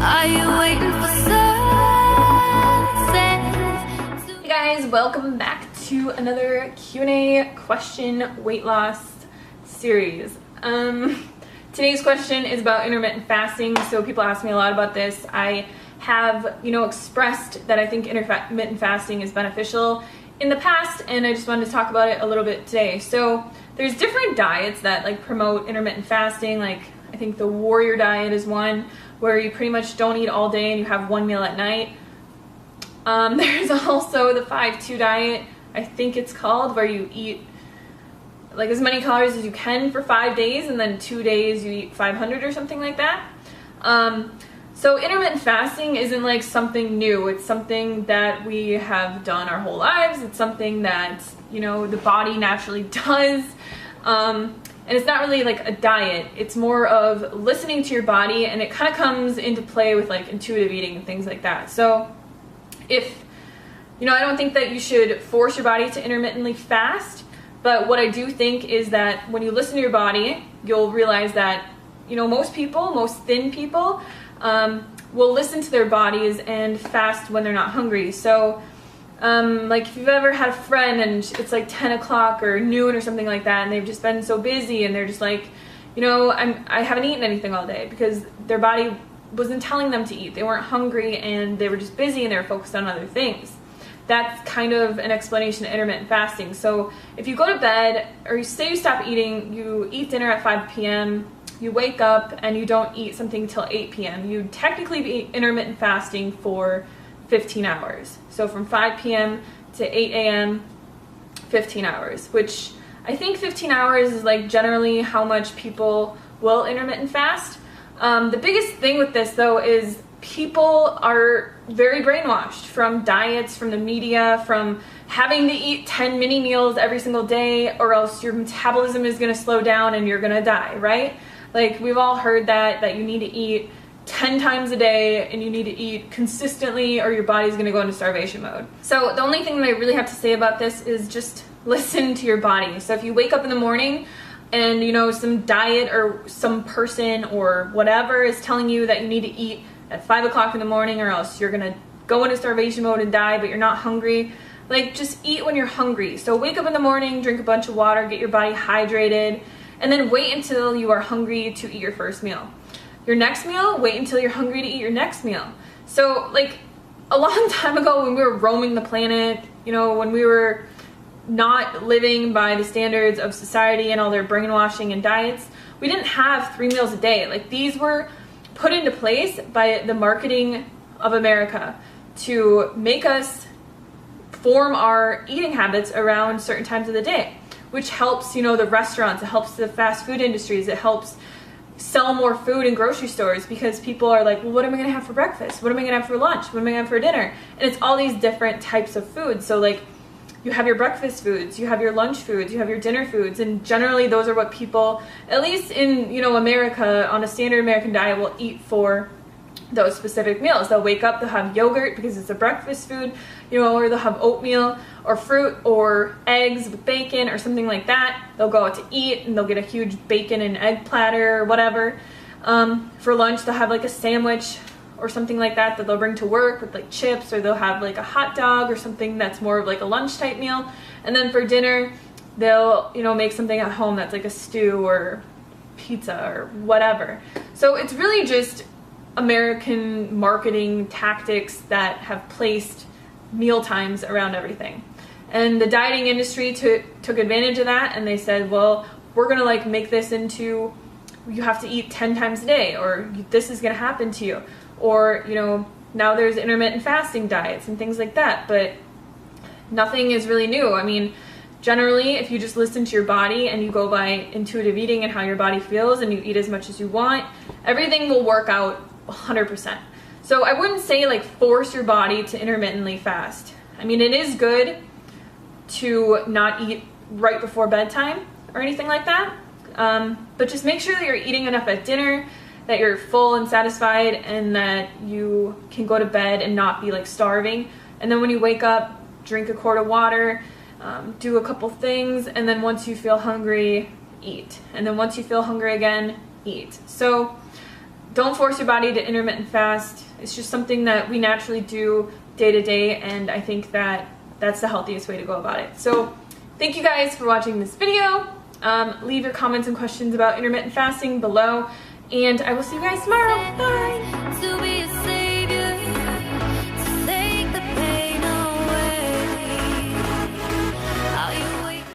Are you waiting for sunset? Hey guys, welcome back to another Q&A question weight loss series. Today's question is about intermittent fasting. So people ask me a lot about this. I have, expressed that I think intermittent fasting is beneficial in the past, and I just wanted to talk about it a little bit today. So there's different diets that promote intermittent fasting. I think the warrior diet is one where you pretty much don't eat all day and you have one meal at night. There's also the 5-2 diet, I think it's called, where you eat as many calories as you can for 5 days, and then 2 days you eat 500 or something like that. So intermittent fasting isn't something new. It's something that we have done our whole lives. It's something that, the body naturally does. And it's not really a diet. It's more of listening to your body, and it kind of comes into play with intuitive eating and things like that. So if, I don't think that you should force your body to intermittently fast, but what I do think is that when you listen to your body, you'll realize that, most thin people, will listen to their bodies and fast when they're not hungry. So if you've ever had a friend and it's 10 o'clock or noon or something like that, and they've just been so busy and they're just I haven't eaten anything all day because their body wasn't telling them to eat. They weren't hungry and they were just busy and they were focused on other things. That's kind of an explanation of intermittent fasting. So if you go to bed, or you say you stop eating, you eat dinner at 5 p.m., you wake up and you don't eat something till 8 p.m., you'd technically be intermittent fasting for 15 hours. So from 5 p.m. to 8 a.m., 15 hours, which I think 15 hours is generally how much people will intermittent fast. The biggest thing with this though is people are very brainwashed from diets, from the media, from having to eat 10 mini meals every single day, or else your metabolism is going to slow down and you're going to die, right? We've all heard that you need to eat 10 times a day and you need to eat consistently or your body's going to go into starvation mode. So the only thing that I really have to say about this is just listen to your body. So if you wake up in the morning and some diet or some person or whatever is telling you that you need to eat at 5 o'clock in the morning or else you're going to go into starvation mode and die, but you're not hungry, just eat when you're hungry. So wake up in the morning, drink a bunch of water, get your body hydrated, and then wait until you are hungry to eat your first meal. Your next meal, wait until you're hungry to eat your next meal. So a long time ago when we were roaming the planet, when we were not living by the standards of society and all their brainwashing and diets, we didn't have 3 meals a day. These were put into place by the marketing of America to make us form our eating habits around certain times of the day, which helps, the restaurants, it helps the fast food industries, it helps sell more food in grocery stores, because people are well, what am I going to have for breakfast? What am I going to have for lunch? What am I going to have for dinner? And it's all these different types of foods. So you have your breakfast foods, you have your lunch foods, you have your dinner foods, and generally those are what people, at least in, America, on a standard American diet, will eat for those specific meals. They'll wake up, they'll have yogurt because it's a breakfast food, or they'll have oatmeal or fruit or eggs with bacon or something like that. They'll go out to eat and they'll get a huge bacon and egg platter or whatever. For lunch, they'll have a sandwich or something like that they'll bring to work with chips, or they'll have a hot dog or something that's more of a lunch type meal. And then for dinner, they'll, make something at home that's a stew or pizza or whatever. So it's really just American marketing tactics that have placed meal times around everything. And the dieting industry took advantage of that, and they said, well, we're gonna make this into, you have to eat 10 times a day, or this is gonna happen to you, or now there's intermittent fasting diets and things like that. But nothing is really new. I mean, generally, if you just listen to your body and you go by intuitive eating and how your body feels, and you eat as much as you want, everything will work out 100%. So I wouldn't say force your body to intermittently fast. I mean, it is good to not eat right before bedtime or anything like that, but just make sure that you're eating enough at dinner, that you're full and satisfied, and that you can go to bed and not be starving. And then when you wake up, drink a quart of water, do a couple things, and then once you feel hungry, eat. And then once you feel hungry again, eat. So don't force your body to intermittent fast. It's just something that we naturally do day to day, and I think that that's the healthiest way to go about it. So thank you guys for watching this video. Leave your comments and questions about intermittent fasting below, and I will see you guys tomorrow. Bye!